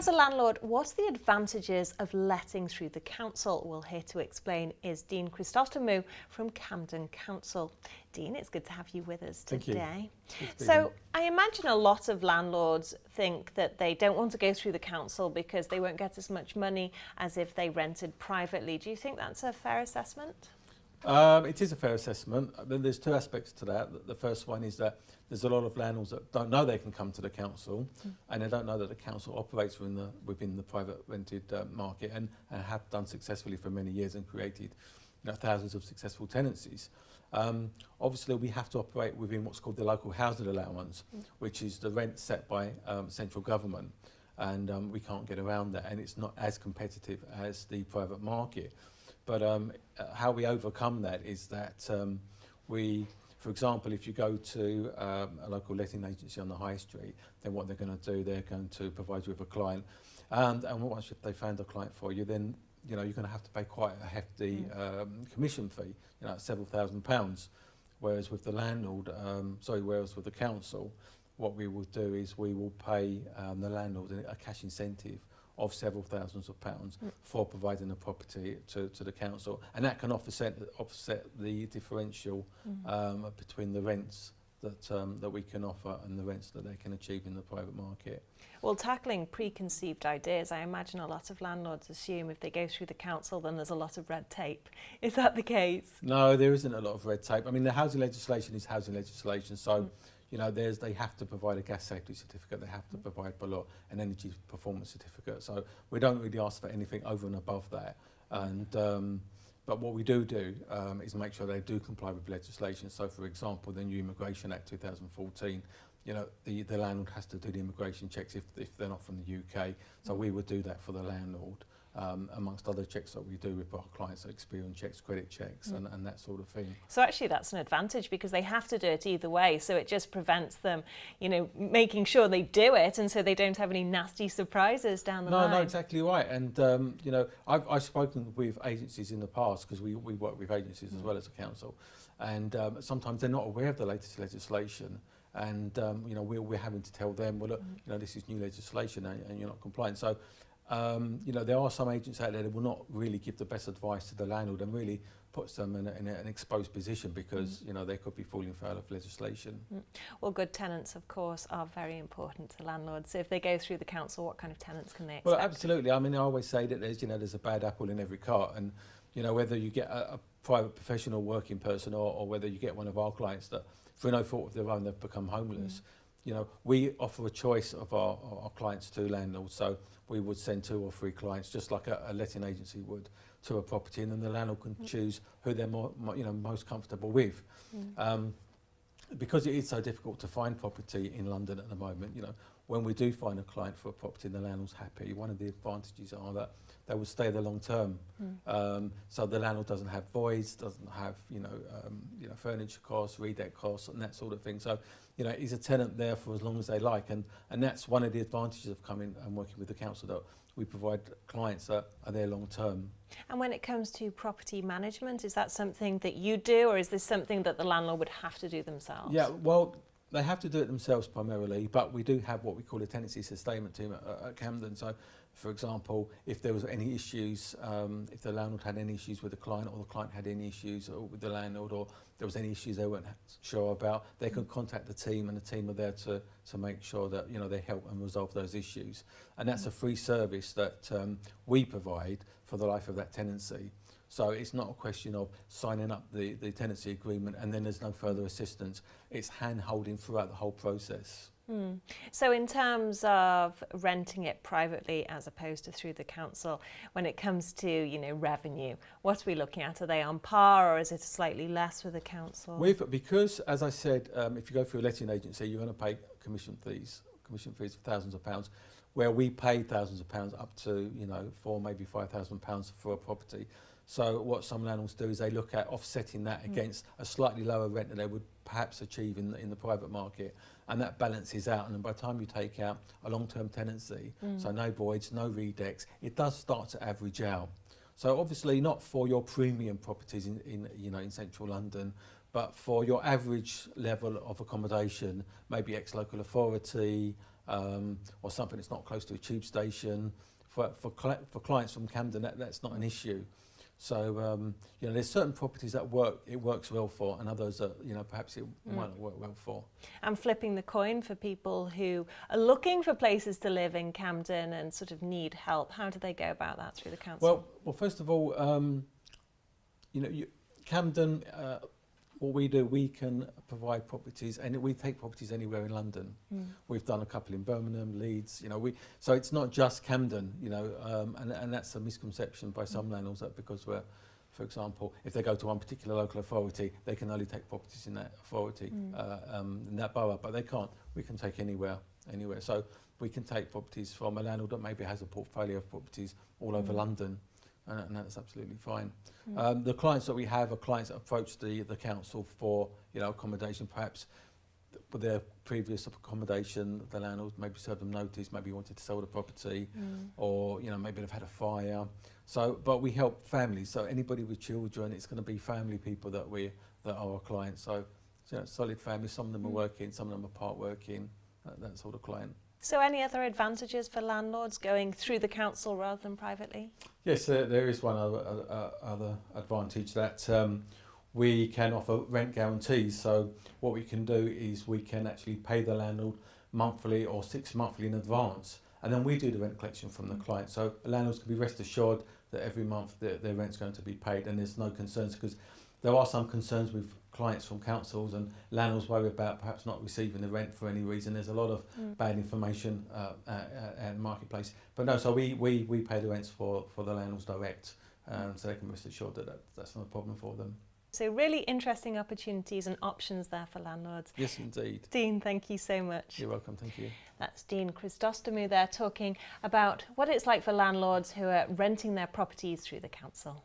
as a landlord, what's the advantages of letting through the council? Well, here to explain is Dean Chrysostomou from Camden Council. Dean, it's good to have you with us today. So I imagine a lot of landlords think that they don't want to go through the council because they won't get as much money as if they rented privately. Do you think that's a fair assessment? It is a fair assessment. There's two aspects to that. The first one is that there's a lot of landlords that don't know they can come to the council, and they don't know that the council operates within the private rented market and have done successfully for many years and created thousands of successful tenancies. Obviously, we have to operate within what's called the local housing allowance, which is the rent set by central government, and we can't get around that, and it's not as competitive as the private market. But how we overcome that is that for example, if you go to a local letting agency on the high street, then what they're going to do, they're going to provide you with a client, and once they found a client for you, then you're going to have to pay quite a hefty commission fee, several £1,000s. Whereas with the landlord, whereas with the council, what we will do is we will pay the landlord a cash incentive of several thousands of pounds for providing a property to the council, and that can offset the differential between the rents that we can offer and the rents that they can achieve in the private market. Well, tackling preconceived ideas, I imagine a lot of landlords assume if they go through the council then there's a lot of red tape. Is that the case? No, there isn't a lot of red tape. I mean, the housing legislation is housing legislation, so they have to provide a gas safety certificate, they have to provide an energy performance certificate. So we don't really ask for anything over and above that. And but what we do is make sure they do comply with legislation. So, for example, the new Immigration Act 2014, the landlord has to do the immigration checks if they're not from the UK. So we would do that for the landlord. Amongst other checks that we do with our clients, so experience checks, credit checks, and that sort of thing. So actually that's an advantage because they have to do it either way, so it just prevents them, making sure they do it, and so they don't have any nasty surprises down the line. No, exactly right. And I've spoken with agencies in the past, because we work with agencies as well as a council, and sometimes they're not aware of the latest legislation. And we're having to tell them, well, look, this is new legislation and you're not compliant. So there are some agents out there that will not really give the best advice to the landlord and really puts them in an exposed position because they could be falling foul of legislation. Well, good tenants, of course, are very important to landlords. So if they go through the council, what kind of tenants can they expect? Well, absolutely. I mean, I always say that there's a bad apple in every cart, and whether you get a private professional working person or whether you get one of our clients that, for no fault of their own, they've become homeless. We offer a choice of our clients to landlords, so we would send 2 or 3 clients, just like a letting agency would, to a property, and then the landlord can choose who they're most comfortable with. Because it is so difficult to find property in London at the moment, when we do find a client for a property and the landlord's happy, one of the advantages are that they will stay there long term. So the landlord doesn't have voids, doesn't have furniture costs, redeck costs, and that sort of thing. So he's a tenant there for as long as they like, and that's one of the advantages of coming and working with the council, that we provide clients that are there long term. And when it comes to property management, is that something that you do, or is this something that the landlord would have to do themselves? Yeah, well, they have to do it themselves primarily, but we do have what we call a tenancy sustainment team at Camden. So, for example, if there was any issues, if the landlord had any issues with the client, or the client had any issues with the landlord, or there was any issues they weren't sure about, they could contact the team, and the team are there to make sure that they help and resolve those issues. And that's a free service that we provide for the life of that tenancy. So it's not a question of signing up the tenancy agreement and then there's no further assistance. It's hand-holding throughout the whole process. So in terms of renting it privately as opposed to through the council, when it comes to revenue, what are we looking at? Are they on par, or is it slightly less with the council? Because, as I said, if you go through a letting agency, you're going to pay commission fees of thousands of pounds, where we pay thousands of pounds up to £4,000, maybe £5,000 for a property. So what some landlords do is they look at offsetting that against a slightly lower rent that they would perhaps achieve in the private market, and that balances out. And then by the time you take out a long-term tenancy, so no voids, no redecks, it does start to average out. So obviously not for your premium properties in central London, but for your average level of accommodation, maybe ex-local authority, or something that's not close to a tube station. For clients from Camden, that's not an issue. So you know, there's certain properties that it works well for, and others that, you know, perhaps it might not work well for. And flipping the coin for people who are looking for places to live in Camden and sort of need help, how do they go about that through the council? Well, first of all, you know, Camden, what we do, we can provide properties, and we take properties anywhere in London. We've done a couple in Birmingham, Leeds, you know, so it's not just Camden, you know, and that's a misconception by some landlords, that because we're, for example, if they go to one particular local authority, they can only take properties in that authority, in that borough, but they can't. We can take anywhere. So we can take properties from a landlord that maybe has a portfolio of properties all over London. And that's absolutely fine. The clients that we have are clients that approach the council for, you know, accommodation, perhaps with their previous accommodation, the landlord maybe served them notice, maybe wanted to sell the property, or, you know, maybe they've had a fire. So, but we help families. So anybody with children, it's going to be family people that are our clients. So, you know, solid families. Some of them are working, some of them are part working. That sort of client. So any other advantages for landlords going through the council rather than privately? Yes, there is one other advantage, that we can offer rent guarantees. So what we can do is we can actually pay the landlord monthly or 6 monthly in advance, and then we do the rent collection from the client. So the landlords can be rest assured that every month their rent's going to be paid, and there's no concerns, because there are some concerns with clients from councils, and landlords worry about perhaps not receiving the rent for any reason. There's a lot of bad information at the marketplace. But no, so we pay the rents for the landlords direct, so they can rest assured that that's not a problem for them. So really interesting opportunities and options there for landlords. Yes, indeed. Dean, thank you so much. You're welcome, thank you. That's Dean Chrysostomou there, talking about what it's like for landlords who are renting their properties through the council.